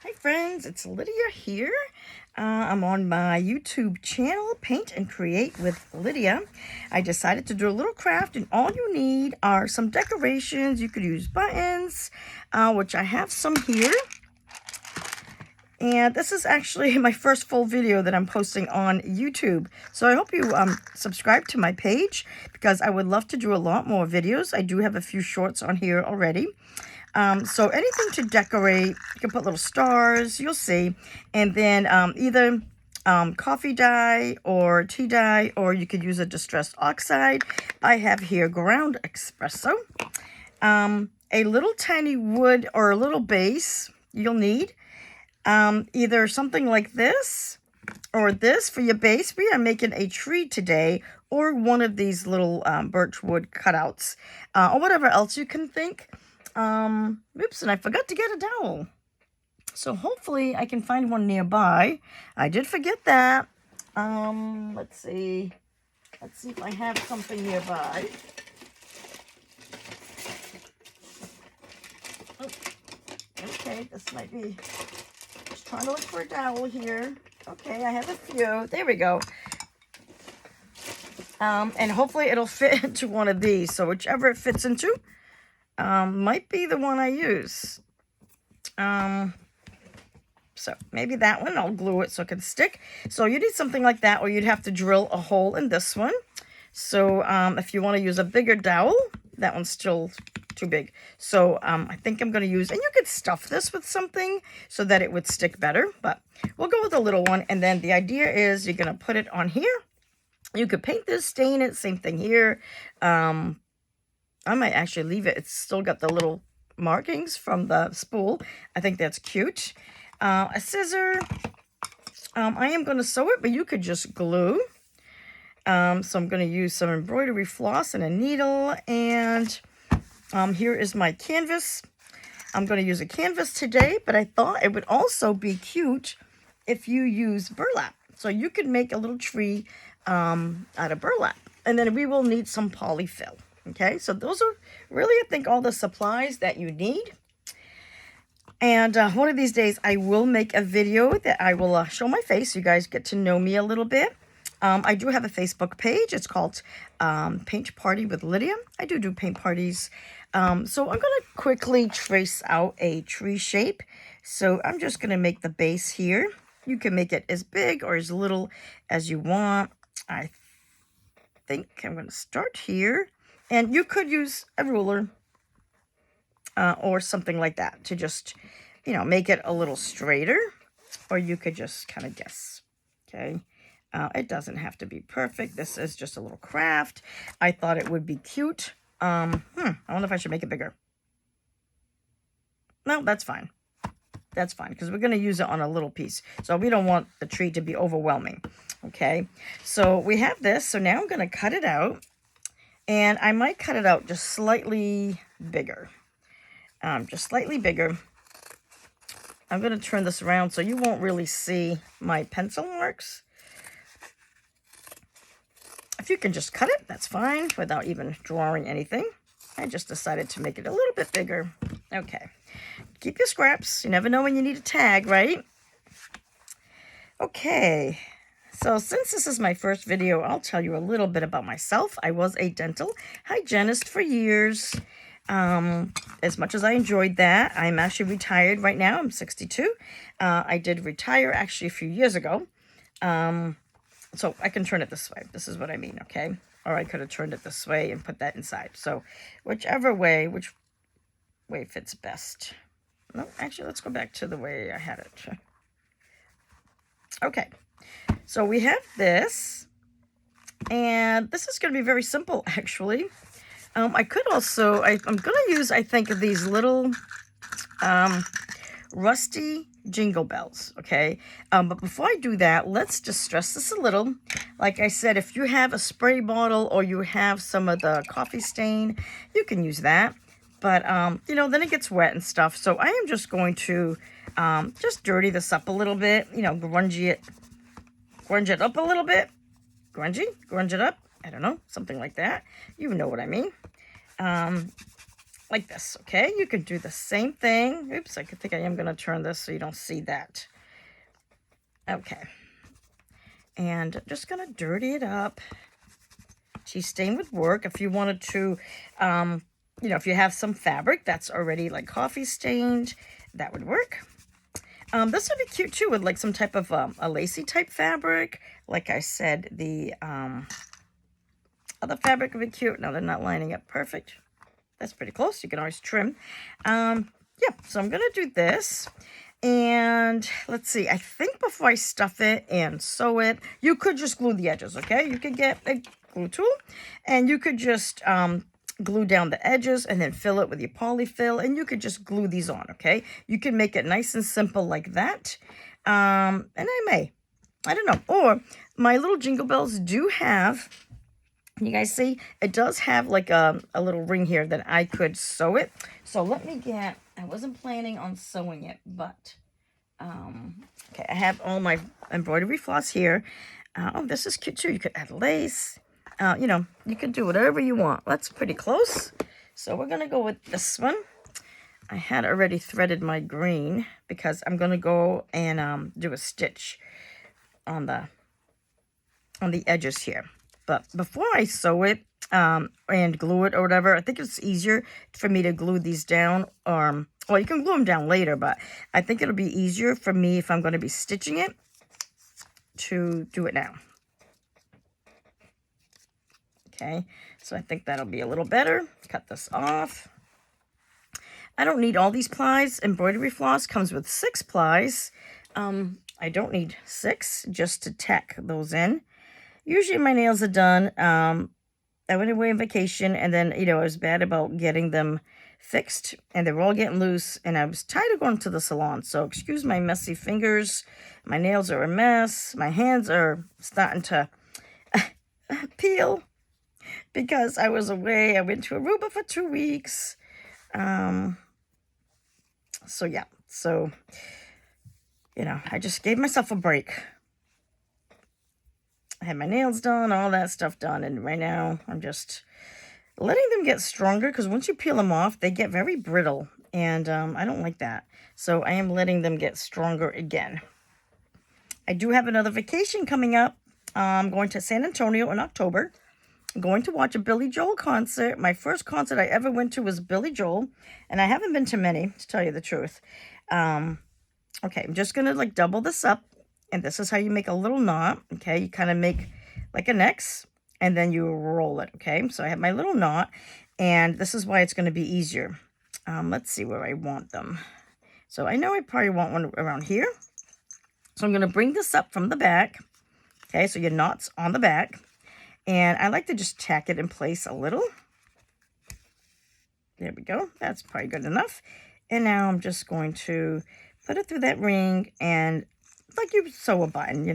Hi friends, it's Lydia here. I'm on my YouTube channel, Paint and Create with Lydia. I decided to do a little craft, and all you need are some decorations. You could use buttons, which I have some here. And this is actually my first full video that I'm posting on YouTube. So I hope you subscribe to my page because I would love to do a lot more videos. I do have a few shorts on here already. So anything to decorate, you can put little stars, you'll see. And then either coffee dye or tea dye, or you could use a distressed oxide. I have here ground espresso. A little tiny wood or a little base you'll need. Either something like this or this for your base. We are making a tree today, or one of these little birch wood cutouts, or whatever else you can think. Oops, and I forgot to get a dowel. So hopefully I can find one nearby. I did forget that. Let's see. Let's see if I have something nearby. Oh, okay, this might be... Just trying to look for a dowel here. Okay, I have a few. There we go. And hopefully it'll fit into one of these. So whichever it fits into, might be the one I use. So maybe that one, I'll glue it so it can stick. So you need something like that, or you'd have to drill a hole in this one. So if you want to use a bigger dowel, that one's still too big. So I think I'm going to use, and you could stuff this with something so that it would stick better, but we'll go with a little one. And then the idea is you're going to put it on here. You could paint this, stain it, same thing here. I might actually leave it. It's still got the little markings from the spool. I think that's cute. A scissor. I am going to sew it, but you could just glue. So I'm going to use some embroidery floss and a needle. And here is my canvas. I'm going to use a canvas today, but I thought it would also be cute if you use burlap. So you could make a little tree out of burlap. And then we will need some polyfill. Okay, so those are really, I think, all the supplies that you need. And one of these days, I will make a video that I will show my face. You guys get to know me a little bit. I do have a Facebook page. It's called Paint Party with Lydia. I do paint parties. So I'm going to quickly trace out a tree shape. So I'm just going to make the base here. You can make it as big or as little as you want. I think I'm going to start here. And you could use a ruler or something like that to just, make it a little straighter. Or you could just kind of guess, okay? It doesn't have to be perfect. This is just a little craft. I thought it would be cute. I don't know if I should make it bigger. No, that's fine. That's fine, because we're going to use it on a little piece. So we don't want the tree to be overwhelming, okay? So we have this. So now I'm going to cut it out. And I might cut it out just slightly bigger. Just slightly bigger. I'm going to turn this around so you won't really see my pencil marks. If you can just cut it, that's fine, without even drawing anything. I just decided to make it a little bit bigger. Okay. Keep your scraps. You never know when you need a tag, right? Okay. So since this is my first video, I'll tell you a little bit about myself. I was a dental hygienist for years. As much as I enjoyed that, I'm actually retired right now. I'm 62. I did retire actually a few years ago. So I can turn it this way. This is what I mean, okay? Or I could have turned it this way and put that inside. So whichever way, which way fits best. No, actually, let's go back to the way I had it. Okay. So we have this, and this is going to be very simple, actually. I could also, I'm going to use, I think, these little rusty jingle bells, okay? But before I do that, let's just stress this a little. Like I said, if you have a spray bottle or you have some of the coffee stain, you can use that. But, then it gets wet and stuff. So I am just going to just dirty this up a little bit, grunge it up a little bit. Grunge it up. I don't know, something like that. You know what I mean. like this, okay? You can do the same thing. Oops, I think I am going to turn this so you don't see that. Okay. And I'm just going to dirty it up. Tea stain would work if you wanted to, if you have some fabric that's already like coffee stained, that would work. This would be cute too with like some type of a lacy type fabric. Like I said, the other fabric would be cute. Now they're not lining up perfect. That's pretty close. You can always trim. Yeah, so I'm going to do this. And let's see. I think before I stuff it and sew it, you could just glue the edges, okay? You could get a glue tool and you could just glue down the edges and then fill it with your polyfill, and you could just glue these on, okay? You can make it nice and simple like that. And I don't know. Or my little Jingle Bells do have, you guys see, it does have like a little ring here that I could sew it. So let me get, I wasn't planning on sewing it, but, okay, I have all my embroidery floss here. Oh, this is cute too. You could add lace. You can do whatever you want. That's pretty close. So we're going to go with this one. I had already threaded my green because I'm going to go and do a stitch on the edges here. But before I sew it and glue it or whatever, I think it's easier for me to glue these down. Well, you can glue them down later, but I think it'll be easier for me if I'm going to be stitching it to do it now. Okay, so I think that'll be a little better. Cut this off. I don't need all these plies. Embroidery floss comes with 6 plies. I don't need 6 just to tack those in. Usually my nails are done. I went away on vacation, and then, I was bad about getting them fixed, and they were all getting loose, and I was tired of going to the salon. So excuse my messy fingers. My nails are a mess. My hands are starting to peel because I was away. I went to Aruba for 2 weeks. So yeah, so, I just gave myself a break. I had my nails done, all that stuff done, and right now I'm just letting them get stronger, because once you peel them off, they get very brittle, and I don't like that. So I am letting them get stronger again. I do have another vacation coming up. I'm going to San Antonio in October. I'm going to watch a Billy Joel concert. My first concert I ever went to was Billy Joel, and I haven't been to many, to tell you the truth. Okay, I'm just going to like double this up. And this is how you make a little knot, okay? You kind of make like an X, and then you roll it, okay? So I have my little knot, and this is why it's going to be easier. Let's see where I want them. So I know I probably want one around here. So I'm going to bring this up from the back, okay? So your knot's on the back, and I like to just tack it in place a little. There we go. That's probably good enough. And now I'm just going to put it through that ring, and like you sew a button,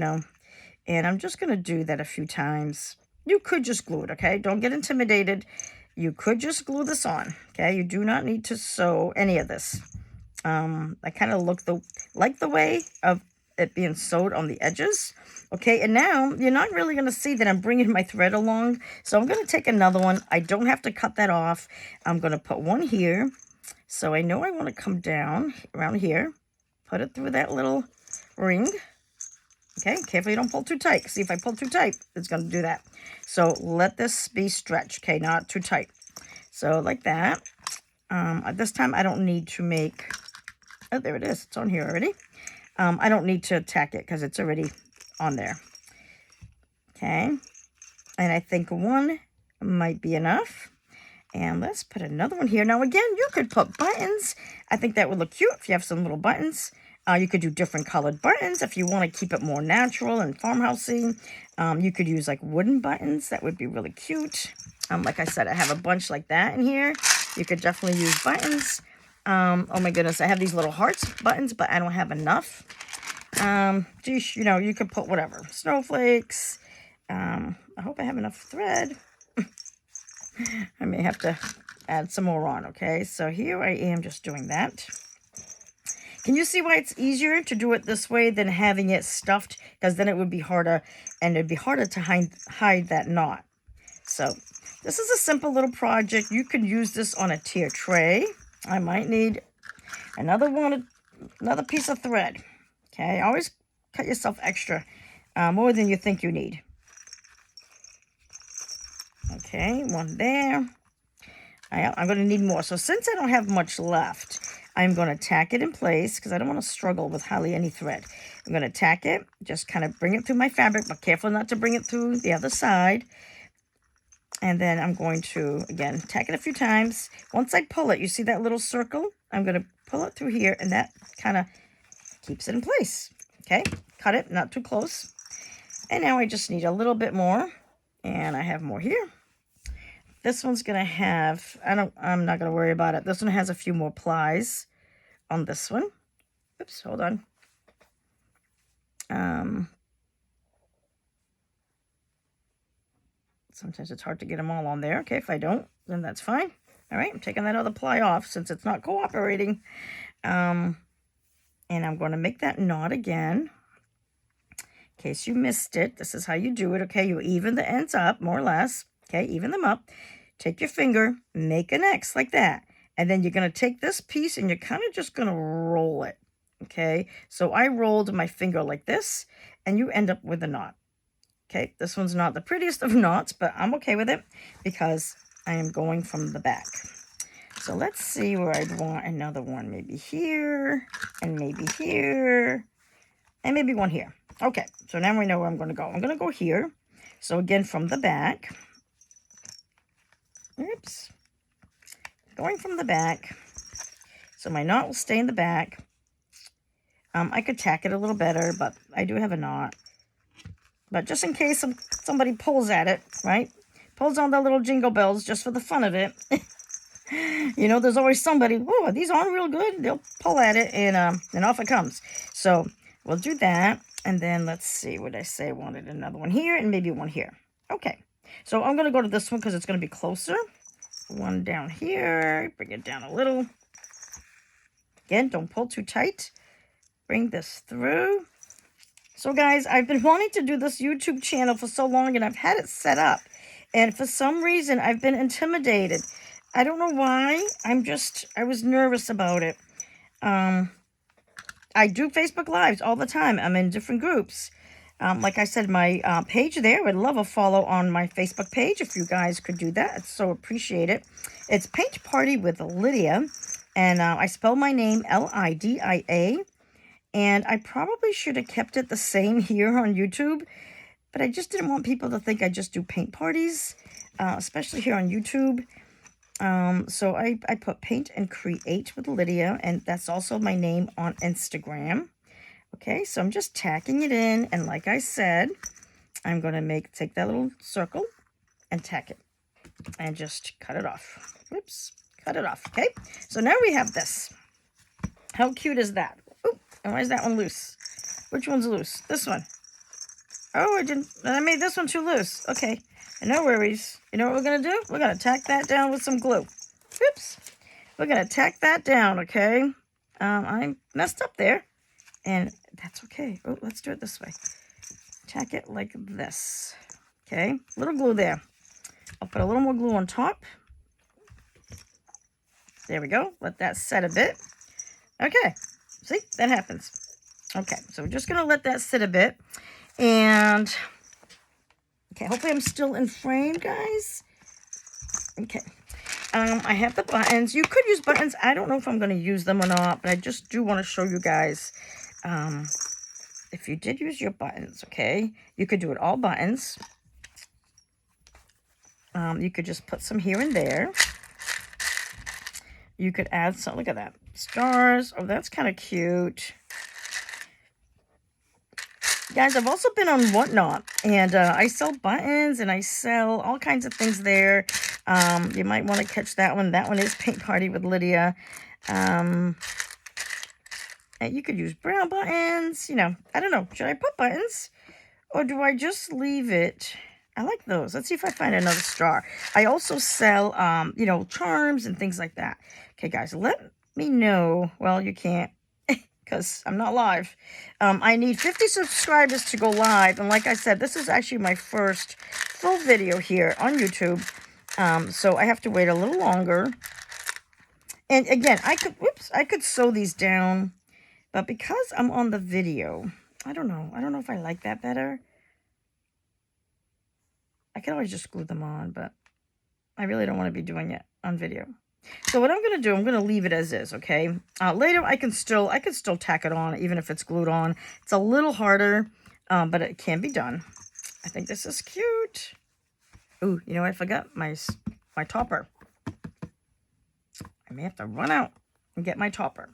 and I'm just going to do that a few times. You could just glue it, okay? Don't get intimidated. You could just glue this on, okay? You do not need to sew any of this. I kind of like the way of it being sewed on the edges, okay? And now you're not really going to see that I'm bringing my thread along, so I'm going to take another one. I don't have to cut that off. I'm going to put one here. So I know I want to come down around here, put it through that little ring. Okay, careful you don't pull too tight. See, if I pull too tight, it's going to do that. So let this be stretched, okay, not too tight. So like that. At this time, I don't need to make, oh, there it is. It's on here already. I don't need to tack it because it's already on there. Okay, and I think one might be enough. And let's put another one here. Now, again, you could put buttons. I think that would look cute if you have some little buttons. You could do different colored buttons if you want to keep it more natural and farmhousey. You could use like wooden buttons. That would be really cute. Like I said, I have a bunch like that in here. You could definitely use buttons. Oh my goodness, I have these little hearts buttons, but I don't have enough. Geez, you could put whatever. Snowflakes. I hope I have enough thread. I may have to add some more on, okay? So here I am just doing that. Can you see why it's easier to do it this way than having it stuffed? Because then it would be harder, and it'd be harder to hide that knot. So This is a simple little project. You can use this on a tier tray. I might need another piece of thread. Okay, always cut yourself extra, more than you think you need. Okay, one there. I'm going to need more. So since I don't have much left, I'm going to tack it in place because I don't want to struggle with hardly any thread. I'm going to tack it, just kind of bring it through my fabric, but careful not to bring it through the other side. And then I'm going to, again, tack it a few times. Once I pull it, you see that little circle? I'm going to pull it through here, and that kind of keeps it in place. Okay, cut it, not too close. And now I just need a little bit more, and I have more here. This one's going to have, I'm not going to worry about it. This one has a few more plies on this one. Oops, hold on. Sometimes it's hard to get them all on there. Okay, if I don't, then that's fine. All right, I'm taking that other ply off since it's not cooperating. And I'm going to make that knot again. In case you missed it, this is how you do it. Okay, you even the ends up, more or less. Okay, even them up. Take your finger, make an X like that. And then you're going to take this piece and you're kind of just going to roll it. Okay, so I rolled my finger like this, and you end up with a knot. Okay, this one's not the prettiest of knots, but I'm okay with it because I am going from the back. So let's see where I'd want another one. Maybe here, and maybe here, and maybe one here. Okay, so now we know where I'm going to go. I'm going to go here. So again, from the back. Oops. Going from the back. So my knot will stay in the back. I could tack it a little better, but I do have a knot. But just in case somebody pulls at it, right? Pulls on the little jingle bells just for the fun of it. You know, there's always somebody, oh, these aren't real good. They'll pull at it, and off it comes. So we'll do that. And then let's see what I say. I wanted another one here and maybe one here. Okay. So I'm going to go to this one because it's going to be closer. One down here. Bring it down a little. Again, don't pull too tight. Bring this through. So guys, I've been wanting to do this YouTube channel for so long, and I've had it set up. And for some reason, I've been intimidated. I don't know why. I was nervous about it. I do Facebook Lives all the time. I'm in different groups. Like I said, my page there, I'd love a follow on my Facebook page if you guys could do that. I'd so appreciate it. It's Paint Party with Lydia, and I spell my name Lidia. And I probably should have kept it the same here on YouTube, but I just didn't want people to think I just do paint parties, especially here on YouTube. So I put Paint and Create with Lydia, and that's also my name on Instagram. Okay, so I'm just tacking it in, and like I said, I'm going to take that little circle and tack it, and just cut it off. Oops, cut it off. Okay, so now we have this. How cute is that? Oop, and why is that one loose? Which one's loose? This one. Oh, I made this one too loose. Okay, no worries. You know what we're going to do? We're going to tack that down with some glue. Oops. We're going to tack that down, okay? I messed up there, and that's okay. Oh, let's do it this way. Tack it like this. Okay, little glue there. I'll put a little more glue on top. There we go. Let that set a bit. Okay, see, that happens. Okay, so we're just going to let that sit a bit. And, okay, hopefully I'm still in frame, guys. Okay, I have the buttons. You could use buttons. I don't know if I'm going to use them or not, but I just do want to show you guys if you did use your buttons, okay, you could do it all buttons. You could just put some here and there. You could add some, look at that, stars. Oh, that's kind of cute. Guys, I've also been on Whatnot, and I sell buttons, and I sell all kinds of things there. You might want to catch that one. That one is Paint Party with Lydia. And you could use brown buttons, you know. I don't know. Should I put buttons, or do I just leave it? I like those. Let's see if I find another star. I also sell, you know, charms and things like that. Okay, guys, let me know. Well, you can't, because I'm not live. I need 50 subscribers to go live. And like I said, this is actually my first full video here on YouTube. So I have to wait a little longer. And again, I could sew these down, but because I'm on the video, I don't know if I like that better. I can always just glue them on, but I really don't want to be doing it on video. So what I'm going to do, I'm going to leave it as is, okay? Later, I can still tack it on, even if it's glued on. It's a little harder, but it can be done. I think this is cute. Ooh, you know what? I forgot my topper. I may have to run out and get my topper.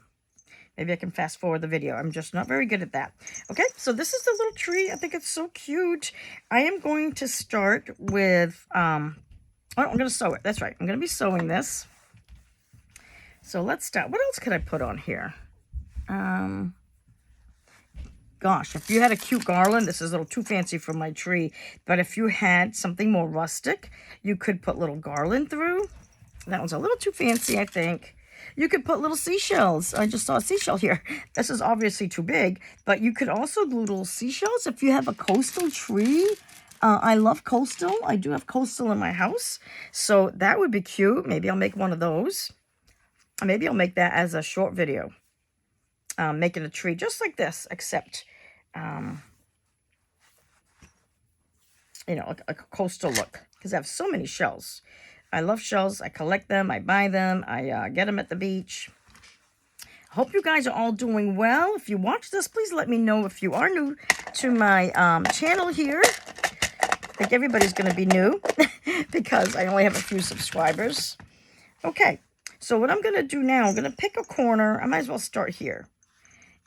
Maybe I can fast forward the video. I'm just not very good at that. Okay, so this is the little tree. I think it's so cute. I am going to start with, I'm going to sew it. That's right. I'm going to be sewing this. So let's start. What else could I put on here? Gosh, if you had a cute garland, this is a little too fancy for my tree, but if you had something more rustic, you could put little garland through. That one's a little too fancy, I think. You could put little seashells. I just saw a seashell here. This is obviously too big, but you could also glue little seashells if you have a coastal tree. I love coastal. I do have coastal in my house, so that would be cute. Maybe I'll make one of those. Maybe I'll make that as a short video. Making a tree just like this, except, you know, a coastal look, because I have so many shells. I love shells. I collect them. I buy them. I get them at the beach. I hope you guys are all doing well. If you watch this, please let me know if you are new to my channel here. I think everybody's going to be new because I only have a few subscribers. Okay, so what I'm going to do now, I'm going to pick a corner. I might as well start here.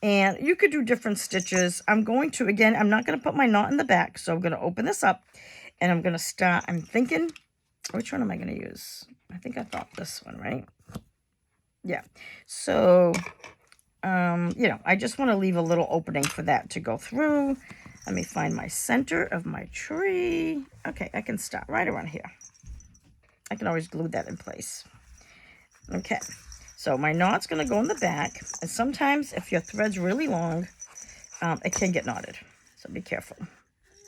And you could do different stitches. I'm going to, again, I'm not going to put my knot in the back. So I'm going to open this up and I'm going to start, I'm thinking, which one am I going to use? I think I thought this one, right? Yeah. So, you know, I just want to leave a little opening for that to go through. Let me find my center of my tree. Okay, I can start right around here. I can always glue that in place. Okay. So my knot's going to go in the back. And sometimes if your thread's really long, it can get knotted. So be careful.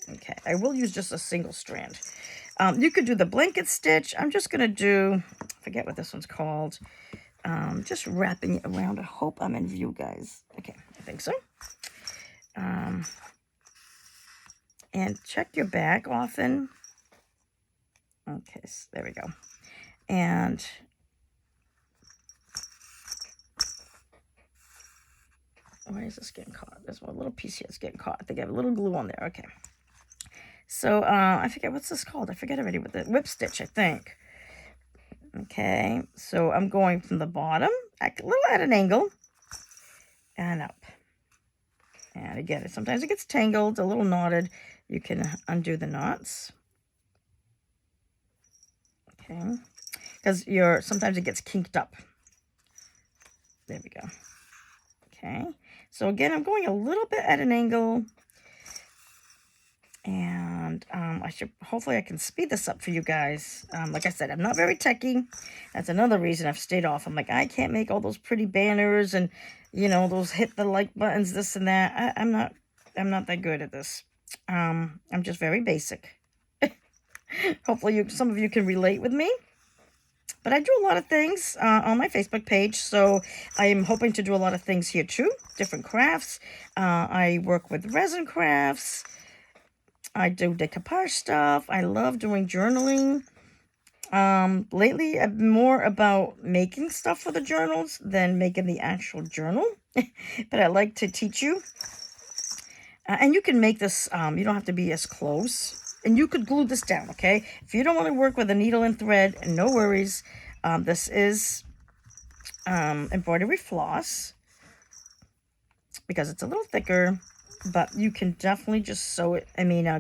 Okay. I will use just a single strand. You could do the blanket stitch. I'm just going to do, I forget what this one's called. Just wrapping it around. I hope I'm in view, guys. Okay. I think so. And check your back often. Okay. So there we go. And why is this getting caught? There's one little piece here that's getting caught. I think I have a little glue on there. Okay. So, I forget what's this called. I forget already with the whip stitch, I think. Okay. So I'm going from the bottom, a little at an angle, and up. And again, sometimes it gets tangled, a little knotted. You can undo the knots. Okay. Because sometimes it gets kinked up. There we go. Okay. So again, I'm going a little bit at an angle. And hopefully I can speed this up for you guys. Like I said, I'm not very techy. That's another reason I've stayed off. I'm like, I can't make all those pretty banners and, you know, those hit the like buttons, this and that. I'm not that good at this. I'm just very basic. Hopefully some of you can relate with me. But I do a lot of things on my Facebook page, so I am hoping to do a lot of things here too. Different crafts. I work with resin crafts. I do decoupage stuff. I love doing journaling. Lately, I've been more about making stuff for the journals than making the actual journal. But I like to teach you. And you can make this, you don't have to be as close. And you could glue this down, okay? If you don't want to work with a needle and thread, no worries. This is embroidery floss because it's a little thicker, but you can definitely just sew it,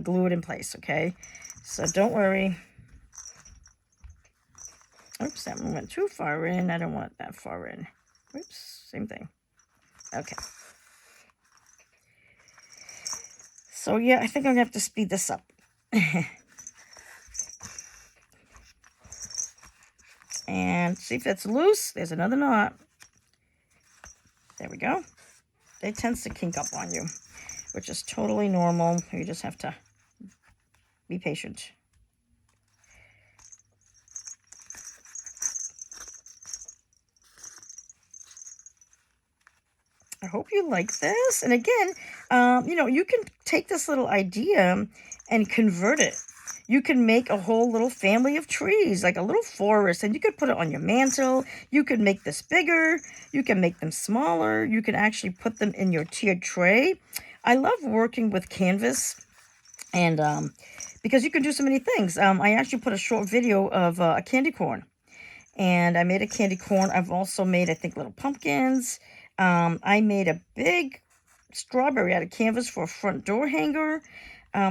glue it in place, okay? So don't worry. Oops, that one went too far in. I don't want it that far in. Oops, same thing. Okay. So yeah, I think I'm going to have to speed this up. And see if it's loose. There's another knot. There we go. It tends to kink up on you, which is totally normal. You just have to be patient. I hope you like this. And again, you know, you can take this little idea and convert it. You can make a whole little family of trees, like a little forest, and you could put it on your mantle. You could make this bigger. You can make them smaller. You can actually put them in your tiered tray. I love working with canvas, and because you can do so many things. I actually put a short video of a candy corn, and I made a candy corn. I've also made, I think, little pumpkins. I made a big strawberry out of canvas for a front door hanger.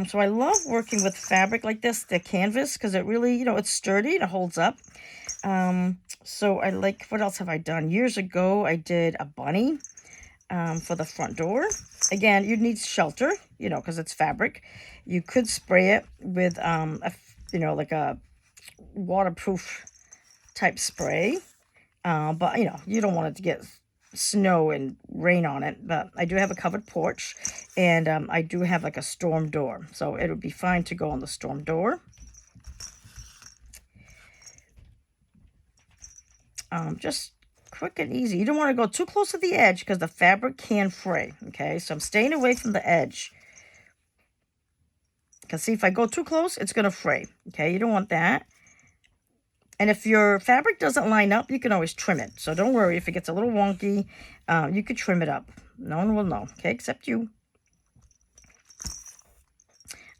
So I love working with fabric like this, the canvas, because it really, you know, it's sturdy and it holds up. So I like, what else have I done? Years ago, I did a bunny for the front door. Again, you'd need shelter, you know, because it's fabric. You could spray it with, you know, like a waterproof type spray. But, you know, you don't want it to get snow and rain on it. But I do have a covered porch, and I do have like a storm door. So it would be fine to go on the storm door. Just quick and easy. You don't want to go too close to the edge because the fabric can fray. Okay, so I'm staying away from the edge. Because see, if I go too close, it's going to fray. Okay, you don't want that. And if your fabric doesn't line up, you can always trim it. So don't worry if it gets a little wonky. You could trim it up. No one will know, okay, except you.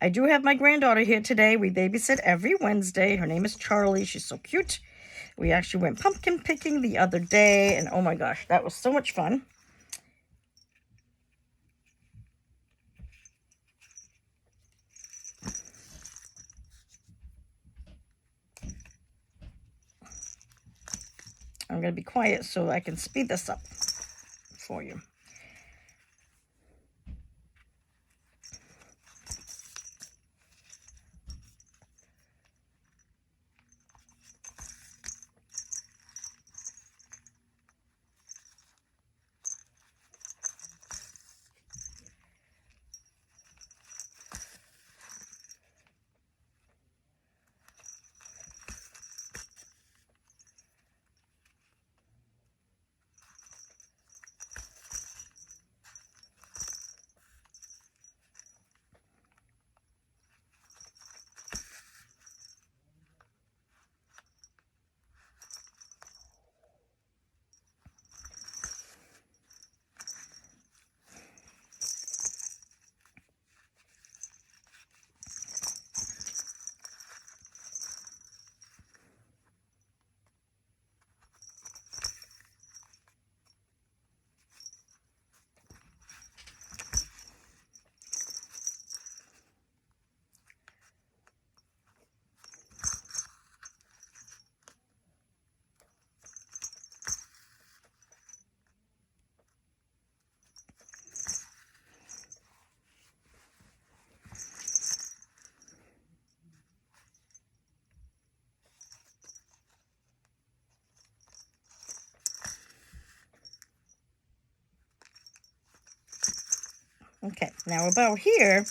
I do have my granddaughter here today. We babysit every Wednesday. Her name is Charlie. She's so cute. We actually went pumpkin picking the other day, and oh my gosh, that was so much fun. I'm going to be quiet so I can speed this up for you. Okay, now about here,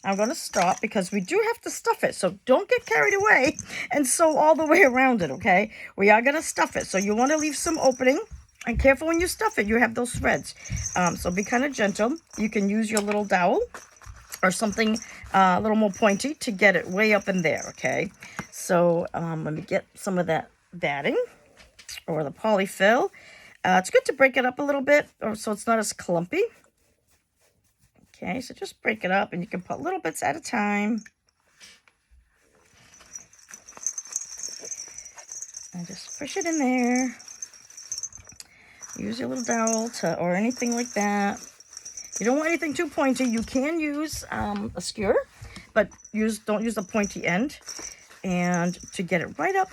I'm going to stop because we do have to stuff it. So don't get carried away and sew all the way around it, okay? We are going to stuff it. So you want to leave some opening. And careful when you stuff it, you have those threads. So be kind of gentle. You can use your little dowel or something a little more pointy to get it way up in there, okay? So let me get some of that batting or the polyfill. It's good to break it up a little bit so it's not as clumpy. Okay, so just break it up, and you can put little bits at a time. And just push it in there. Use your little dowel or anything like that. You don't want anything too pointy. You can use a skewer, but don't use the pointy end. And to get it right up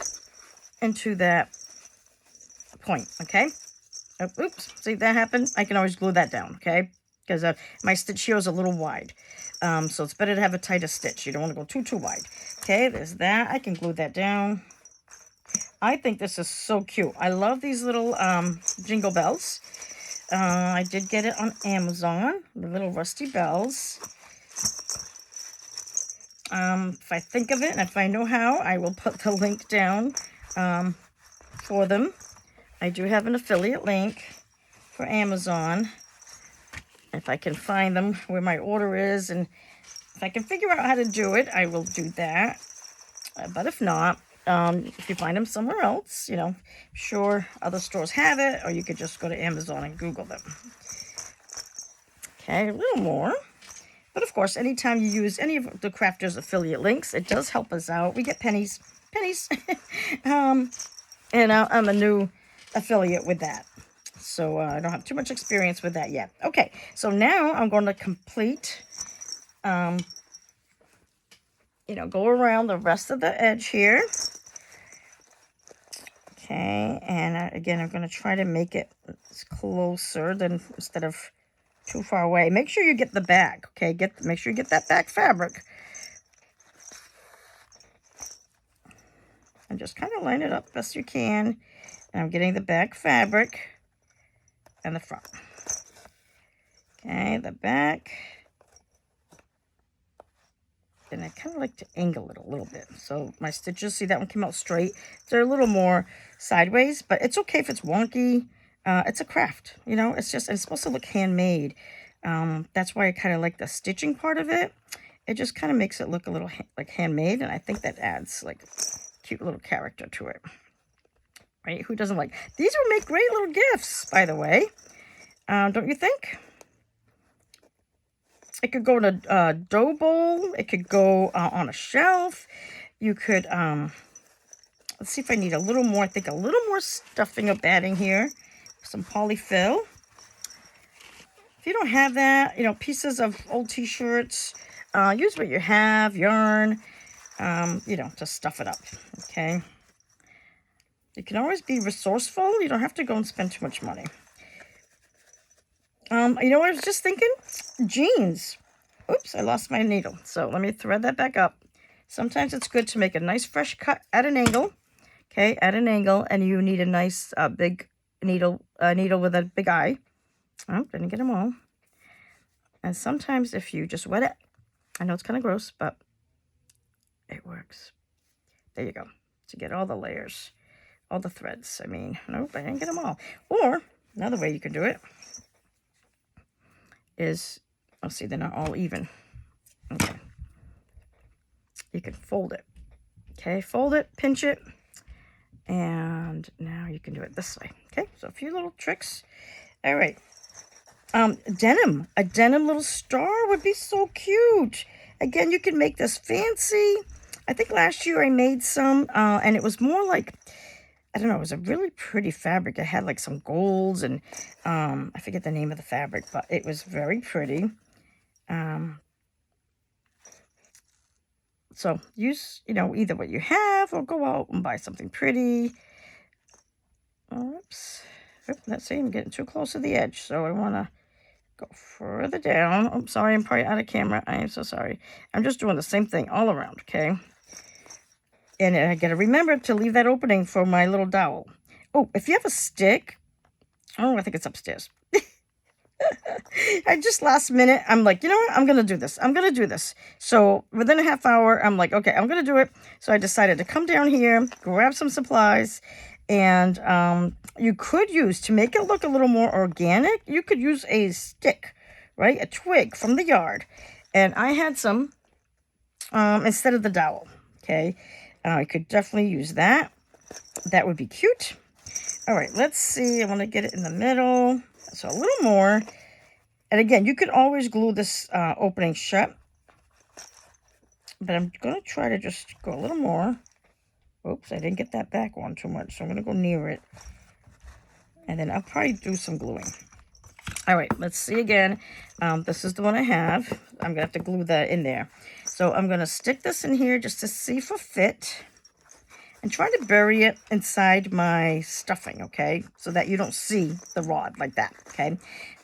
into that point, okay? Oops, see that happened? I can always glue that down, okay? Because my stitch here is a little wide. So it's better to have a tighter stitch. You don't want to go too wide. Okay, there's that. I can glue that down. I think this is so cute. I love these little jingle bells. I did get it on Amazon, the little rusty bells. If I think of it and if I know how, I will put the link down for them. I do have an affiliate link for Amazon. If I can find them where my order is, and if I can figure out how to do it, I will do that. But if not, if you find them somewhere else, you know, I'm sure other stores have it, or you could just go to Amazon and Google them. Okay, a little more. But of course, anytime you use any of the Crafters affiliate links, it does help us out. We get pennies. And I'm a new affiliate with that. So I don't have too much experience with that yet. Okay, so now I'm going to complete, you know, go around the rest of the edge here. Okay, and again, I'm going to try to make it closer than instead of too far away. Make sure you get the back, okay? Make sure you get that back fabric. And just kind of line it up best you can. And I'm getting the back fabric and the front. Okay, the back. And I kind of like to angle it a little bit. So my stitches, see that one came out straight. They're a little more sideways, but it's okay if it's wonky. It's a craft, you know, it's supposed to look handmade. That's why I kind of like the stitching part of it. It just kind of makes it look a little like handmade, and I think that adds like cute little character to it. Right? Who doesn't like these? Would make great little gifts, by the way. Don't you think? It could go in a dough bowl. It could go on a shelf. You could, let's see if I need a little more. I think a little more stuffing or batting here. Some polyfill. If you don't have that, you know, pieces of old t-shirts, use what you have, yarn, you know, to stuff it up, okay? You can always be resourceful. You don't have to go and spend too much money. You know what I was just thinking? Jeans. Oops, I lost my needle. So let me thread that back up. Sometimes it's good to make a nice fresh cut at an angle. Okay, at an angle, and you need a nice big needle with a big eye. Oh, didn't get them all. And sometimes if you just wet it, I know it's kind of gross, but it works. There you go. To get all the layers, all the threads. I mean, nope, I didn't get them all. Or another way you can do it is, oh, see, they're not all even. Okay. You can fold it. Okay, fold it, pinch it, and now you can do it this way. Okay, so a few little tricks. All right. Denim. A denim little star would be so cute. Again, you can make this fancy. I think last year I made some, and it was more like, I don't know, it was a really pretty fabric. It had like some golds and I forget the name of the fabric, but it was very pretty. So use, you know, either what you have or go out and buy something pretty. Oops. Let's see, I'm getting too close to the edge, so I want to go further down. Oh, sorry, I'm probably out of camera. I am so sorry. I'm just doing the same thing all around, okay? And I got to remember to leave that opening for my little dowel. Oh, if you have a stick, oh, I think it's upstairs. I just last minute, I'm like, you know what? I'm going to do this. I'm going to do this. So within a half hour, I'm like, okay, I'm going to do it. So I decided to come down here, grab some supplies, and you could use, to make it look a little more organic, you could use a stick, right? A twig from the yard. And I had some instead of the dowel, okay? I could definitely use that. That would be cute. All right, let's see. I want to get it in the middle. So a little more. And again, you could always glue this opening shut. But I'm going to try to just go a little more. Oops, I didn't get that back one too much. So I'm going to go near it. And then I'll probably do some gluing. All right, let's see again. This is the one I have. I'm going to have to glue that in there. So I'm going to stick this in here just to see for fit. And try to bury it inside my stuffing, okay? So that you don't see the rod like that, okay?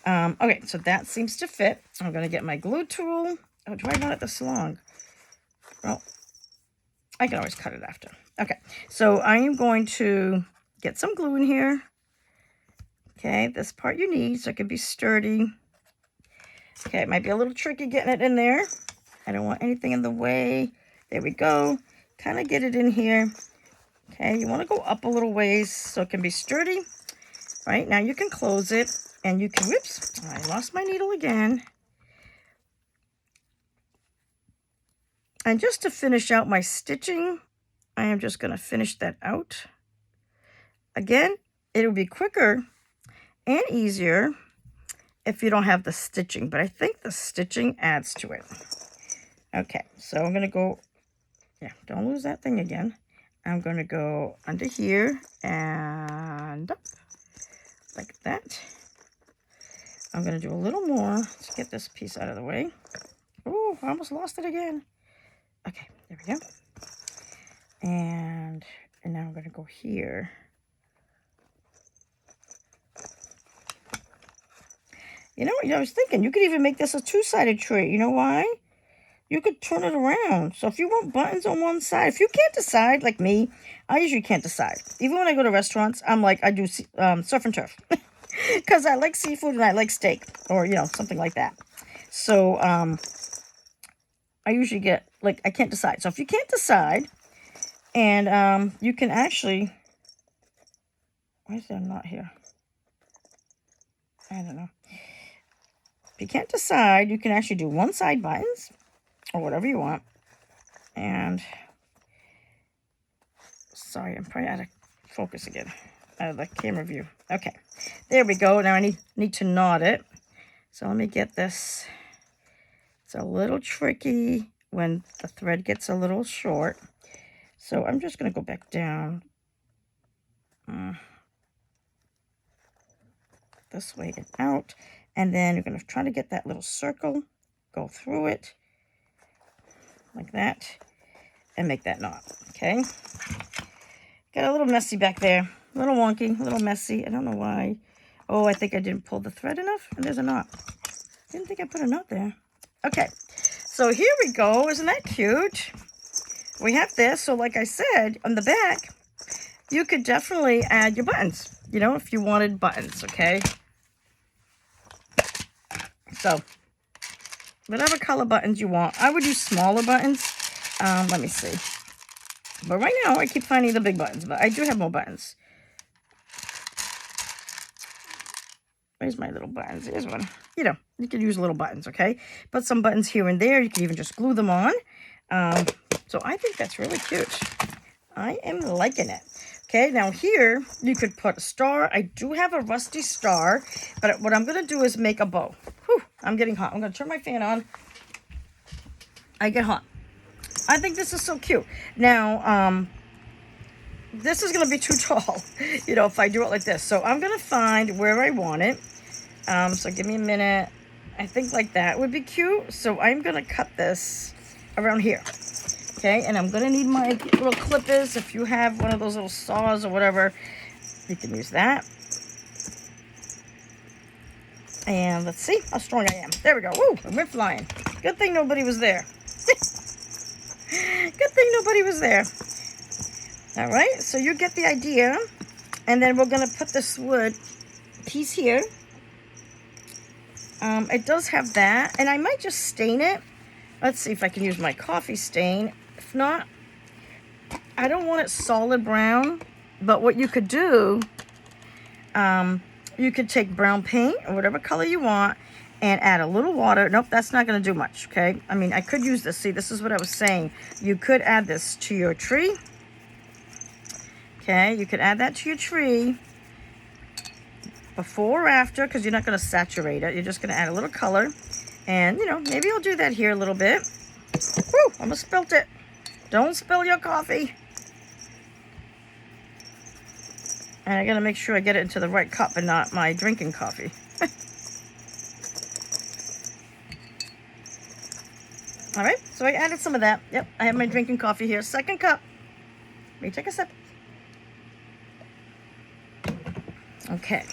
Okay, so that seems to fit. I'm going to get my glue tool. Oh, do I want it this long? Well, I can always cut it after. Okay, so I am going to get some glue in here. Okay, this part you need so it can be sturdy. Okay, it might be a little tricky getting it in there. I don't want anything in the way. There we go. Kind of get it in here. Okay, you want to go up a little ways so it can be sturdy. Right, now you can close it. And you can, whoops, I lost my needle again. And just to finish out my stitching, I am just going to finish that out. Again, it'll be quicker and easier if you don't have the stitching, but I think the stitching adds to it. Okay, so I'm going to go, yeah, don't lose that thing again. I'm going to go under here and up like that. I'm going to do a little more to get this piece out of the way. Oh, I almost lost it again. Okay, there we go. And now I'm going to go here. You know, I was thinking you could even make this a two-sided tray. You know why? You could turn it around. So if you want buttons on one side, if you can't decide, like me, I usually can't decide. Even when I go to restaurants, I'm like, I do surf and turf. Because I like seafood and I like steak. Or, you know, something like that. So, I usually get, like, I can't decide. So if you can't decide, and you can actually, why is there not here? I don't know. If you can't decide, you can actually do one side buttons, or whatever you want. And, sorry, I'm probably out of focus again, out of the camera view. Okay, there we go. Now I need to knot it. So let me get this. It's a little tricky when the thread gets a little short. So I'm just going to go back down this way and out. And then you're going to try to get that little circle, go through it like that, and make that knot, okay? Got a little messy back there, a little wonky, a little messy. I don't know why. Oh, I think I didn't pull the thread enough, and there's a knot. Didn't think I put a knot there. Okay, so here we go. Isn't that cute? We have this. So like I said, on the back, you could definitely add your buttons, you know, if you wanted buttons, okay? So, whatever color buttons you want. I would use smaller buttons. Let me see. But right now, I keep finding the big buttons, but I do have more buttons. Where's my little buttons? Here's one. You know, you could use little buttons, okay? Put some buttons here and there. You can even just glue them on. So I think that's really cute. I am liking it. Okay, now here, you could put a star. I do have a rusty star, but what I'm going to do is make a bow. Whew, I'm getting hot. I'm going to turn my fan on. I get hot. I think this is so cute. Now, this is going to be too tall, you know, if I do it like this. So I'm going to find where I want it. So give me a minute. I think like that would be cute. So I'm going to cut this around here. Okay, and I'm going to need my little clippers. If you have one of those little saws or whatever, you can use that. And let's see how strong I am. There we go. Woo, I went flying. Good thing nobody was there. Good thing nobody was there. All right, so you get the idea. And then we're going to put this wood piece here. It does have that. And I might just stain it. Let's see if I can use my coffee stain. If not, I don't want it solid brown. But what you could do, you could take brown paint or whatever color you want and add a little water. Nope, that's not going to do much, okay? I mean, I could use this. See, this is what I was saying. You could add this to your tree. Okay, you could add that to your tree before or after, because you're not going to saturate it. You're just going to add a little color. And, you know, maybe I'll do that here a little bit. Woo, almost spilt it. Don't spill your coffee. And I got to make sure I get it into the right cup and not my drinking coffee. All right, so I added some of that. Yep, I have my drinking coffee here. Second cup. Let me take a sip. Okay.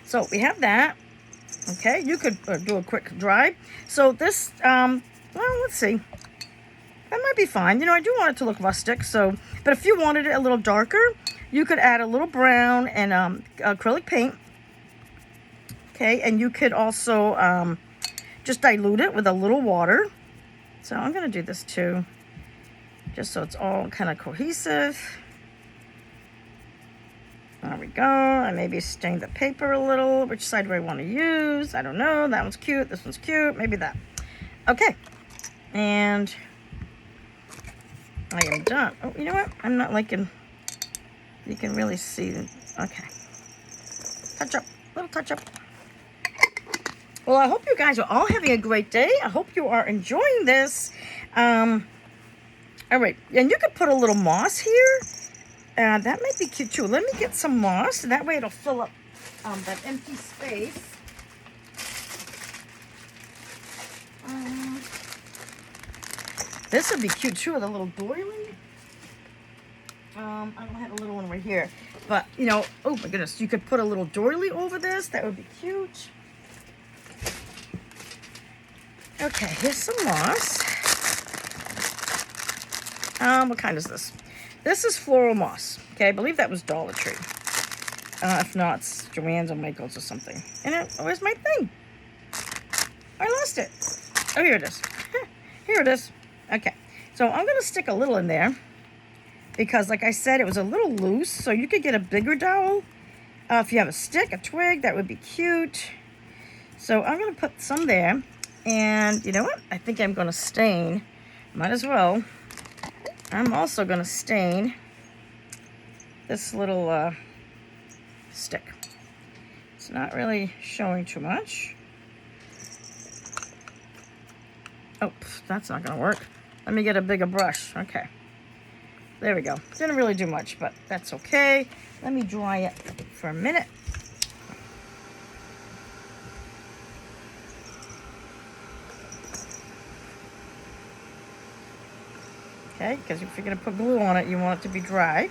So we have that. Okay, you could do a quick dry. So this, well, let's see. That might be fine. You know, I do want it to look rustic. So, but if you wanted it a little darker, you could add a little brown and acrylic paint. Okay, and you could also just dilute it with a little water. So I'm going to do this too, just so it's all kind of cohesive. There we go. I maybe stain the paper a little. Which side do I want to use? I don't know. That one's cute. This one's cute. Maybe that. Okay. And I am done. Oh, you know what? I'm not liking... You can really see... Okay. Touch up. Little touch up. Well, I hope you guys are all having a great day. I hope you are enjoying this. All right. And you could put a little moss here. That might be cute too. Let me get some moss. That way it'll fill up that empty space. This would be cute too, with a little doily. I don't have a little one right here. But, you know, oh my goodness, you could put a little doily over this. That would be cute. Okay, here's some moss. What kind is this? This is floral moss. Okay, I believe that was Dollar Tree. If not, it's Joann's or Michael's or something. And where's my thing? I lost it. Oh, here it is. Here it is. Okay, so I'm going to stick a little in there. Because, like I said, it was a little loose. So you could get a bigger dowel. If you have a stick, a twig, that would be cute. So I'm going to put some there. And you know what? I think I'm going to stain. Might as well. I'm also going to stain this little stick. It's not really showing too much. Oh, that's not going to work. Let me get a bigger brush. Okay. There we go. Didn't really do much, but that's okay. Let me dry it for a minute. Okay, because if you're going to put glue on it, you want it to be dry.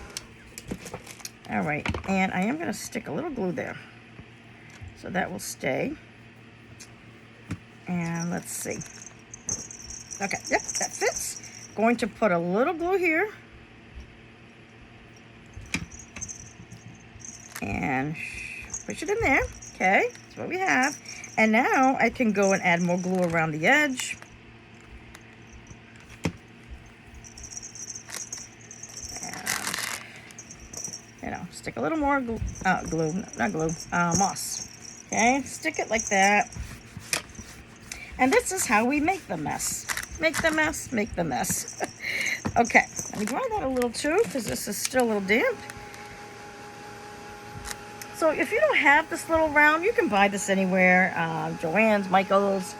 All right, and I am going to stick a little glue there. So that will stay. And let's see. Okay, yep, that fits. Going to put a little glue here. And push it in there. Okay, that's what we have. And now I can go and add more glue around the edge. Stick a little more moss. Okay, stick it like that. And this is how we make the mess. Make the mess, make the mess. Okay, let me dry that a little too, because this is still a little damp. So if you don't have this little round, you can buy this anywhere. Joann's, Michael's.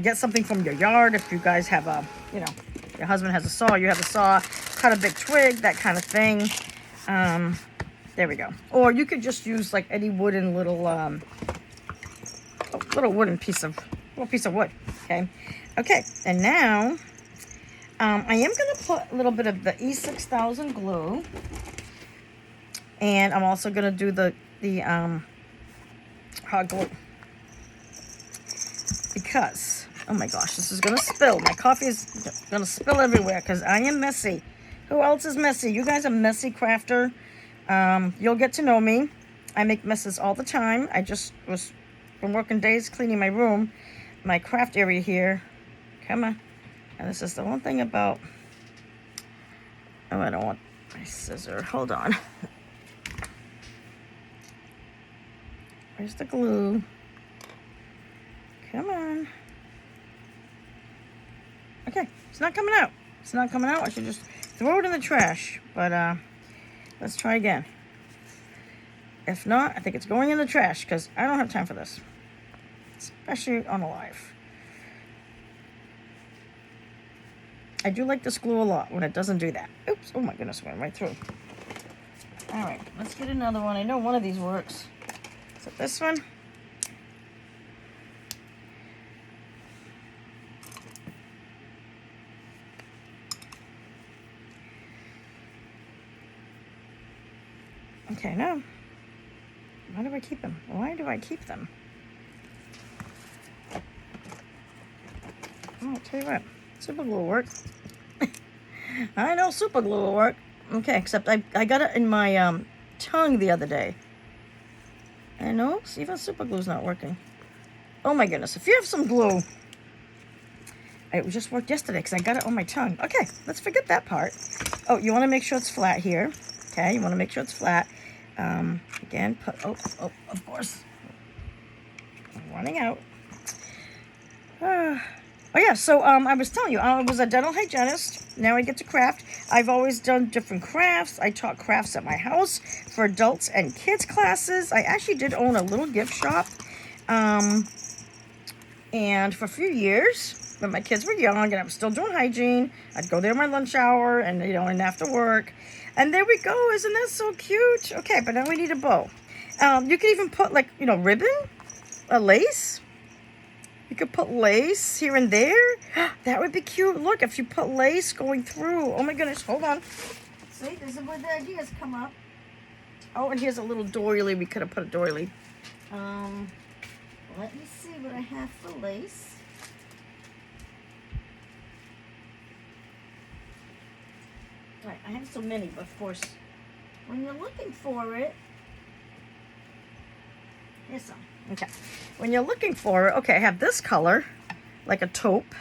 Get something from your yard. If you guys have a, you know, your husband has a saw, you have a saw. Cut a big twig, that kind of thing. There we go. Or you could just use like any wooden little wooden piece of wood. Okay. Okay. And now I am going to put a little bit of the E6000 glue, and I'm also going to do the hot glue, because oh my gosh, this is going to spill. My coffee is going to spill everywhere because I am messy. Who else is messy? You guys are messy crafter. You'll get to know me. I make messes all the time. I just was been working days cleaning my room, my craft area here. Come on. And this is the one thing about... Oh, I don't want my scissor. Hold on. Where's the glue? Come on. Okay, it's not coming out. It's not coming out. I should just throw it in the trash. But, let's try again. If not, I think it's going in the trash because I don't have time for this. Especially on a live. I do like this glue a lot when it doesn't do that. Oops, oh my goodness, went right through. Alright, let's get another one. I know one of these works. Is it this one? Okay, no. Why do I keep them? Why do I keep them? Oh, I'll tell you what. Super glue will work. I know super glue will work. Okay, except I got it in my tongue the other day. I know, even super glue's not working. Oh my goodness, if you have some glue. It just worked yesterday because I got it on my tongue. Okay, let's forget that part. Oh, you want to make sure it's flat here. Okay, you want to make sure it's flat. Again, put, of course, I'm running out. Oh yeah, so I was telling you, I was a dental hygienist. Now I get to craft. I've always done different crafts. I taught crafts at my house for adults and kids classes. I actually did own a little gift shop. And for a few years, when my kids were young and I was still doing hygiene, I'd go there in my lunch hour and, and after work. And there we go. Isn't that so cute? Okay, but now we need a bow. You could even put ribbon, a lace. You could put lace here and there. That would be cute. Look, if you put lace going through. Oh my goodness, hold on. See, this is where the ideas come up. Oh, and here's a little doily. We could have put a doily. Let me see what I have for lace. All right, I have so many, but of course, when you're looking for it, here's some. Okay, when you're looking for it, okay, I have this color, like a taupe.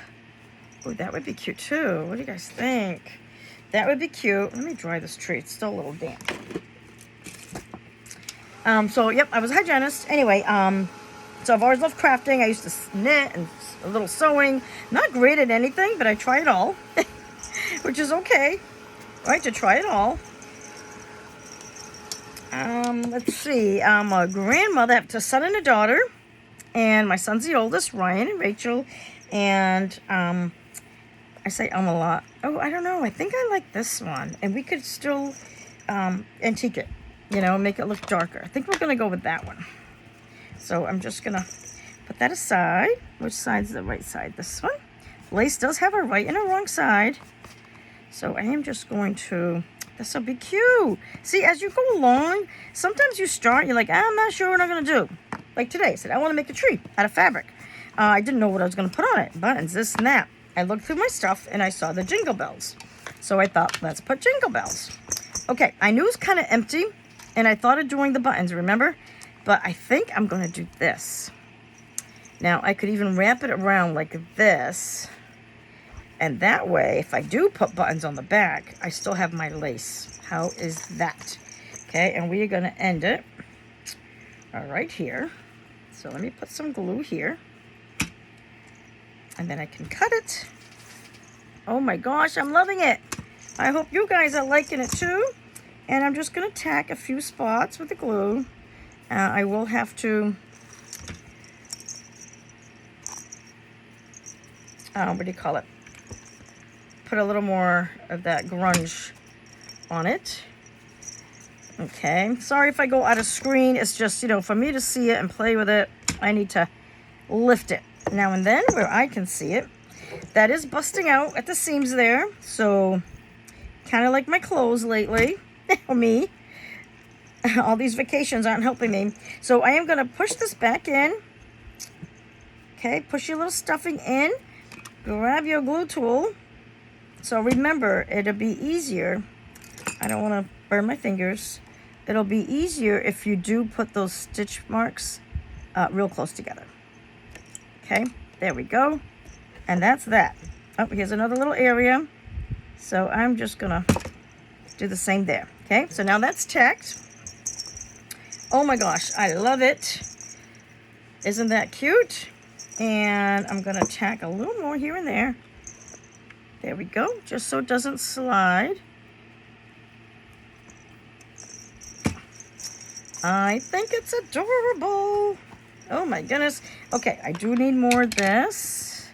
Oh, that would be cute too. What do you guys think? That would be cute. Let me dry this tree. It's still a little damp. So, yep, I was a hygienist. Anyway, so I've always loved crafting. I used to knit and a little sewing. Not great at anything, but I try it all, which is okay, right, to try it all. Let's see. I'm a grandmother. I have a son and a daughter. And my son's the oldest, Ryan and Rachel. And I say a lot. Oh, I don't know. I think I like this one. And we could still antique it, make it look darker. I think we're going to go with that one. So I'm just going to put that aside. Which side's the right side? This one. Lace does have a right and a wrong side. So I am just going to... This will be cute. See, as you go along, sometimes you start, you're like, I'm not sure what I'm going to do. Like today, I said, I want to make a tree out of fabric. I didn't know what I was going to put on it. Buttons, this and that. I looked through my stuff and I saw the jingle bells. So I thought, let's put jingle bells. Okay, I knew it was kind of empty and I thought of doing the buttons, remember? But I think I'm going to do this. Now, I could even wrap it around like this. And that way, if I do put buttons on the back, I still have my lace. How is that? Okay, and we are going to end it right here. So let me put some glue here. And then I can cut it. Oh my gosh, I'm loving it. I hope you guys are liking it too. And I'm just going to tack a few spots with the glue. I will have to... what do you call it? Put a little more of that grunge on it. Okay, sorry if I go out of screen. It's just, for me to see it and play with it, I need to lift it now and then where I can see it. That is busting out at the seams there. So, kind of like my clothes lately. Me. All these vacations aren't helping me. So, I am going to push this back in. Okay, push your little stuffing in. Grab your glue tool. So remember, it'll be easier. I don't want to burn my fingers. It'll be easier if you do put those stitch marks real close together. Okay, there we go. And that's that. Oh, here's another little area. So I'm just going to do the same there. Okay, so now that's tacked. Oh my gosh, I love it. Isn't that cute? And I'm going to tack a little more here and there. There we go, just so it doesn't slide. I think it's adorable. Oh my goodness. Okay, I do need more of this.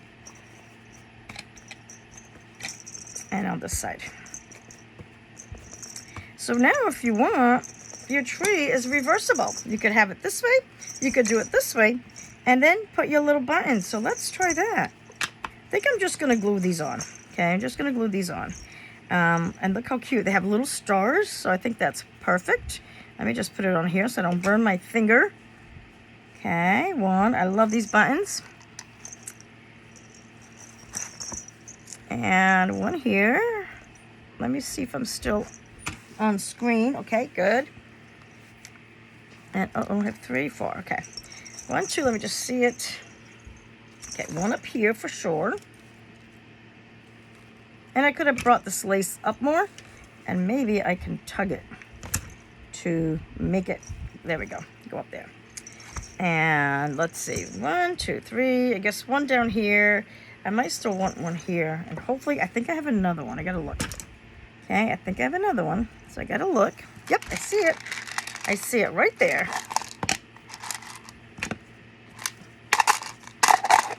And on this side. So now if you want, your tree is reversible. You could have it this way. You could do it this way. And then put your little buttons. So let's try that. I think I'm just going to glue these on. Okay, I'm just going to glue these on. And look how cute. They have little stars, so I think that's perfect. Let me just put it on here so I don't burn my finger. Okay, one. I love these buttons. And one here. Let me see if I'm still on screen. Okay, good. And, I have 3, 4. Okay. 1, 2, let me just see it. Okay, one up here for sure. And I could have brought this lace up more, and maybe I can tug it to make it, there we go, go up there. And let's see, 1, 2, 3, I guess one down here. I might still want one here, and hopefully, I think I have another one. I gotta look. Okay, I think I have another one, so I gotta look. Yep, I see it. I see it right there.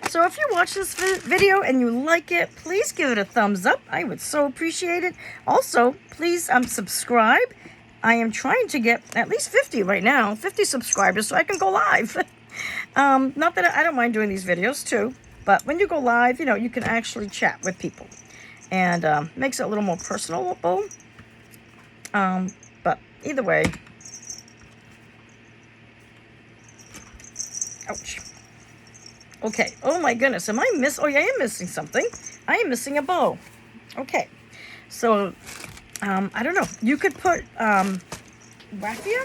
So if you watch this video and you like it, please give it a thumbs up. I would so appreciate it. Also, please subscribe. I am trying to get at least 50 right now, 50 subscribers, so I can go live. Not that I don't mind doing these videos too, but when you go live, you know, you can actually chat with people, and makes it a little more personable. But either way, ouch. Okay, oh my goodness, oh yeah, I am missing something. I am missing a bow. Okay, so, I don't know. You could put, raffia.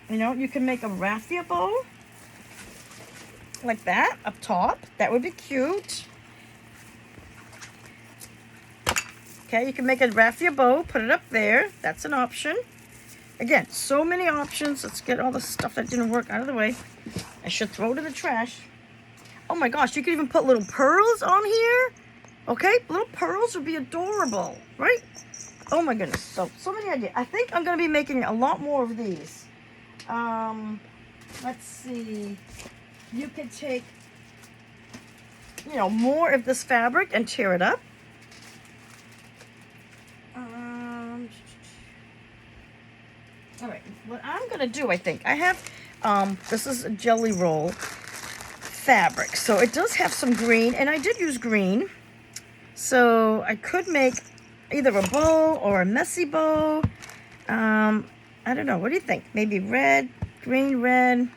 You know, you can make a raffia bow. Like that, up top. That would be cute. Okay, you can make a raffia bow, put it up there. That's an option. Again, so many options. Let's get all the stuff that didn't work out of the way. I should throw it in the trash. Oh my gosh, you could even put little pearls on here. Okay, little pearls would be adorable, right? Oh my goodness, so many ideas. I think I'm going to be making a lot more of these. Let's see. You could take, you know, more of this fabric and tear it up. All right, what I'm going to do, I think, I have, this is a Jelly Roll fabric. So it does have some green, and I did use green. So I could make either a bow or a messy bow. I don't know. What do you think? Maybe red, green, red.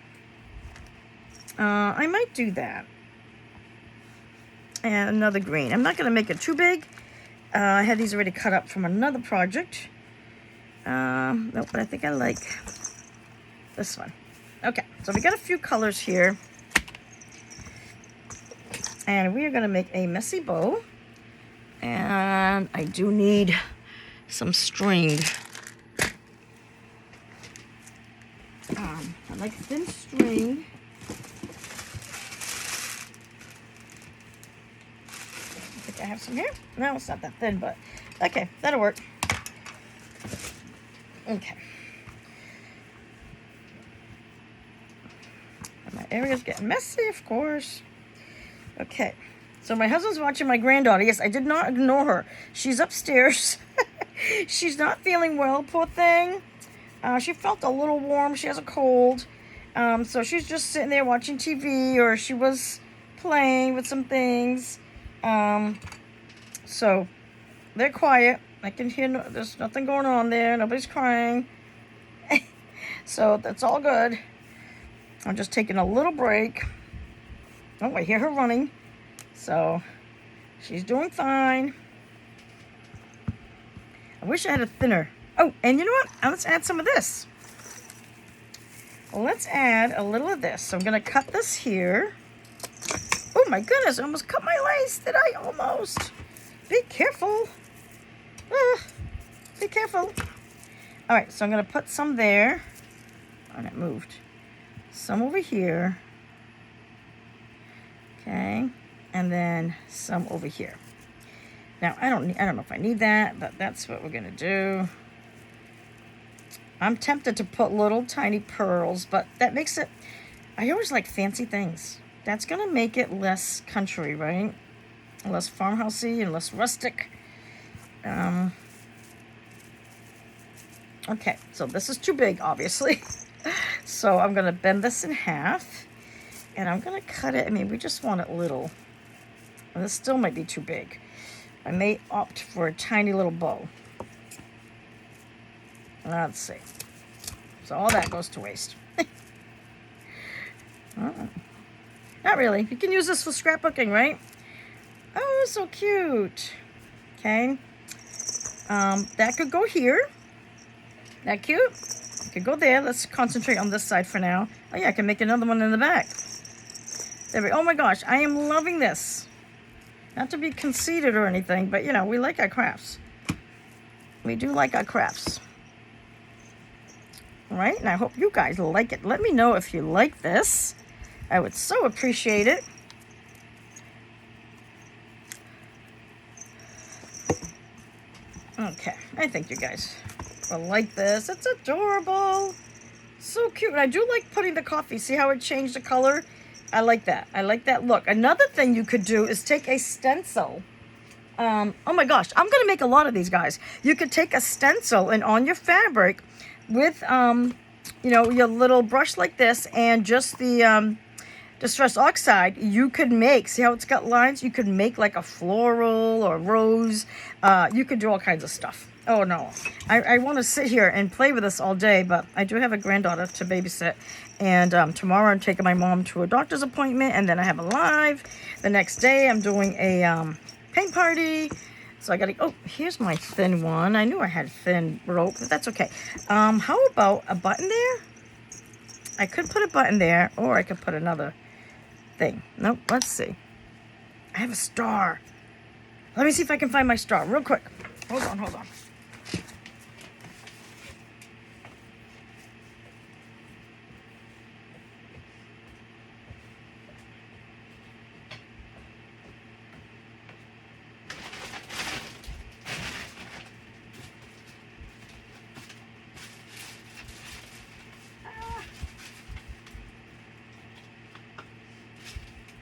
I might do that. And another green. I'm not going to make it too big. I had these already cut up from another project. Nope, but I think I like this one. Okay, so we got a few colors here. And we are going to make a messy bow. And I do need some string. I like thin string. I think I have some here. No, it's not that thin, but okay, that'll work. Okay. And my area's getting messy, of course. Okay. So my husband's watching my granddaughter. Yes, I did not ignore her. She's upstairs. She's not feeling well, poor thing. She felt a little warm. She has a cold. So she's just sitting there watching TV, or she was playing with some things. So they're quiet. I can hear there's nothing going on there. Nobody's crying. So that's all good. I'm just taking a little break. Oh, I hear her running. So she's doing fine. I wish I had a thinner. Oh, and you know what? Let's add some of this. Let's add a little of this. So I'm going to cut this here. Oh my goodness, I almost cut my lace. Did I almost? Be careful. Be careful. All right, so I'm going to put some there. Oh, it moved. Some over here. Okay. And then some over here. Now, I don't know if I need that, but that's what we're going to do. I'm tempted to put little tiny pearls, but that makes it, I always like fancy things. That's going to make it less country, right? Less farmhousey and less rustic. Okay, so this is too big, obviously. So I'm going to bend this in half, and I'm going to cut it. I mean, we just want it little. And this still might be too big. I may opt for a tiny little bow. Let's see. So all that goes to waste. Not really. You can use this for scrapbooking, right? Oh, so cute. Okay. That could go here. That cute? It could go there. Let's concentrate on this side for now. Oh yeah, I can make another one in the back. There we go. Oh my gosh, I am loving this. Not to be conceited or anything, but you know, we like our crafts. We do like our crafts. All right, and I hope you guys like it. Let me know if you like this. I would so appreciate it. Okay, I think you guys will like this. It's adorable. So cute. And I do like putting the coffee. See how it changed the color? I like that. I like that look. Another thing you could do is take a stencil. Oh my gosh, I'm going to make a lot of these, guys. You could take a stencil and on your fabric with, you know, your little brush like this and just the Distress Oxide, you could make, see how it's got lines? You could make like a floral or rose. You could do all kinds of stuff. Oh no, I want to sit here and play with this all day, but I do have a granddaughter to babysit. And tomorrow I'm taking my mom to a doctor's appointment, and then I have a live. The next day I'm doing a paint party. So I gotta, oh, here's my thin one. I knew I had thin rope, but that's okay. How about a button there? I could put a button there, or I could put another thing. Nope, let's see. I have a star. Let me see if I can find my star real quick. Hold on, hold on.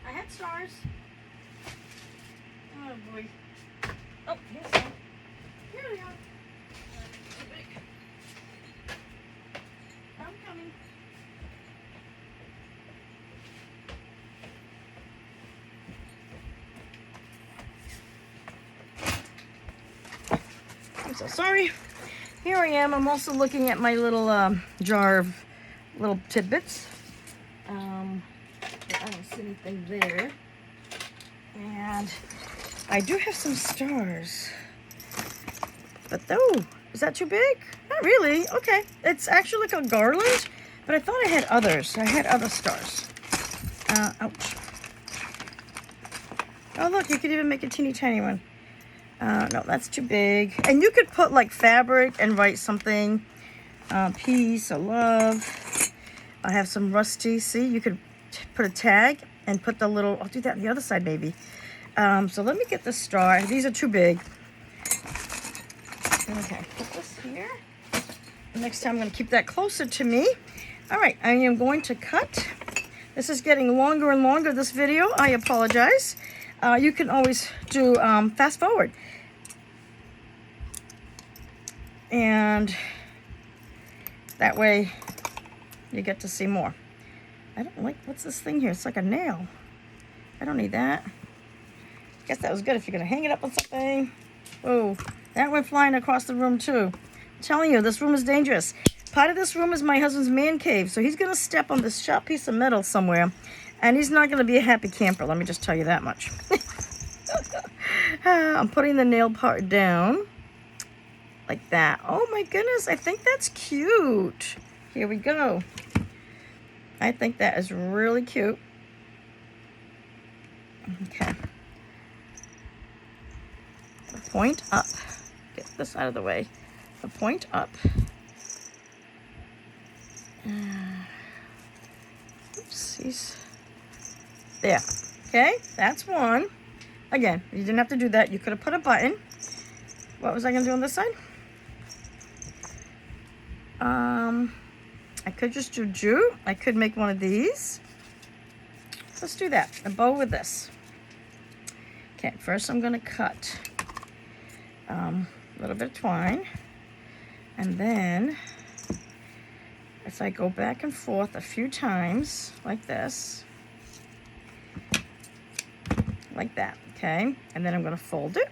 I had stars. Oh boy. Oh, here's some. Here we are. Too big. I'm coming. I'm so sorry. Here I am. I'm also looking at my little jar of little tidbits. But I don't see anything there. And I do have some stars. But oh, is that too big? Not really. Okay. It's actually like a garland, but I thought I had others. I had other stars. Ouch. Oh, look, you could even make a teeny tiny one. No, that's too big. And you could put like fabric and write something. Peace or love. I have some rusty. See, you could put a tag and put the little, I'll do that on the other side maybe. So let me get the star. These are too big. Okay, put this here. Next time I'm going to keep that closer to me. All right, I am going to cut. This is getting longer and longer, this video. I apologize. You can always do fast forward. And that way you get to see more. I don't like, what's this thing here? It's like a nail. I don't need that. Guess that was good if you're going to hang it up on something. Oh, that went flying across the room too. I'm telling you, this room is dangerous. Part of this room is my husband's man cave, so he's going to step on this sharp piece of metal somewhere, and he's not going to be a happy camper, let me just tell you that much. I'm putting the nail part down like that. Oh my goodness, I think that's cute. Here we go. I think that is really cute. Okay. The point up. Get this out of the way. The point up. Oopsies. There. Okay, that's one. Again, you didn't have to do that. You could have put a button. What was I going to do on this side? I could just do jute. I could make one of these. Let's do that. A bow with this. Okay, first I'm going to cut a little bit of twine. And then, as I go back and forth a few times, like this, like that, okay? And then I'm going to fold it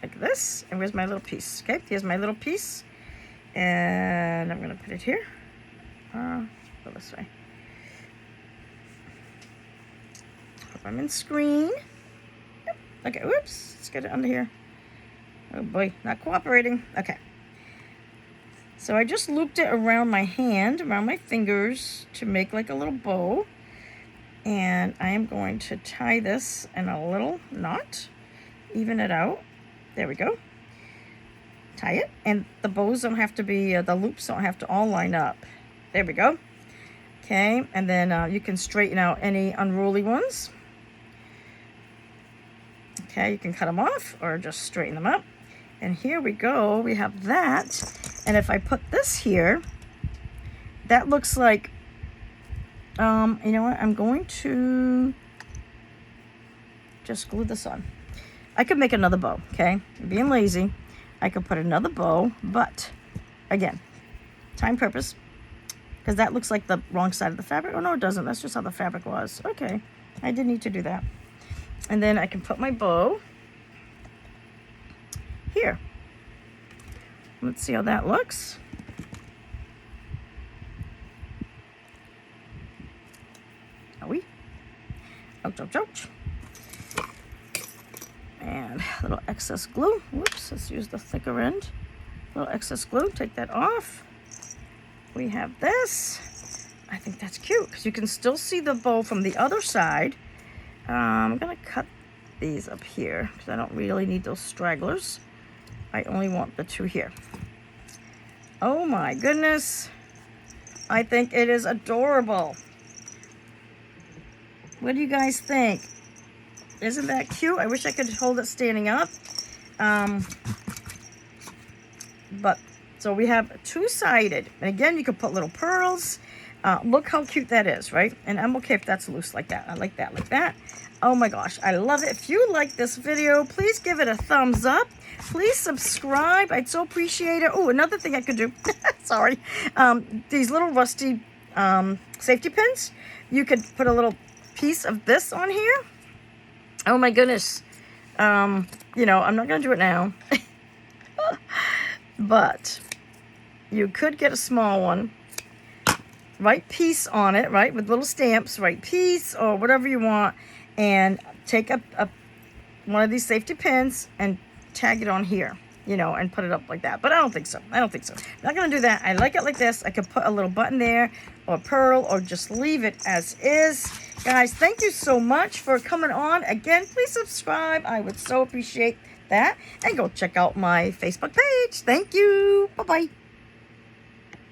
like this. And where's my little piece? Okay, here's my little piece. And I'm going to put it here. Go this way. Hope I'm in screen. Yep. Okay, whoops. Let's get it under here. Oh boy, not cooperating. Okay. So I just looped it around my hand, around my fingers to make like a little bow. And I am going to tie this in a little knot. Even it out. There we go. tie it, and the bows don't have to be, the loops don't have to all line up. There we go. Okay, and then you can straighten out any unruly ones. Okay, you can cut them off or just straighten them up. And here we go, we have that. And if I put this here, that looks like, you know what, I'm going to just glue this on. I could make another bow, okay? I'm being lazy. I could put another bow, but again, time purpose, because that looks like the wrong side of the fabric. Oh, no, it doesn't. That's just how the fabric was. Okay, I didn't need to do that. And then I can put my bow here. Let's see how that looks. Are we? Ouch, ouch, ouch. And a little excess glue. Whoops, let's use the thicker end. A little excess glue, take that off. We have this. I think that's cute because you can still see the bow from the other side. I'm gonna cut these up here because I don't really need those stragglers. I only want the two here. Oh my goodness. I think it is adorable. What do you guys think? Isn't that cute? I wish I could hold it standing up. But so we have two-sided. And again, you could put little pearls. Look how cute that is, right? And I'm okay if that's loose like that. I like that, like that. Oh my gosh, I love it. If you like this video, please give it a thumbs up. Please subscribe. I'd so appreciate it. Oh, another thing I could do. Sorry. These little rusty safety pins. You could put a little piece of this on here. Oh my goodness. You know, I'm not going to do it now. But you could get a small one. Write peace on it, right? With little stamps. Write peace or whatever you want. And take one of these safety pins and tag it on here, you know, and put it up like that. But I don't think so. I don't think so. I'm not going to do that. I like it like this. I could put a little button there or pearl or just leave it as is. Guys, thank you so much for coming on. Again, please subscribe. I would so appreciate that. And go check out my Facebook page. Thank you. Bye-bye.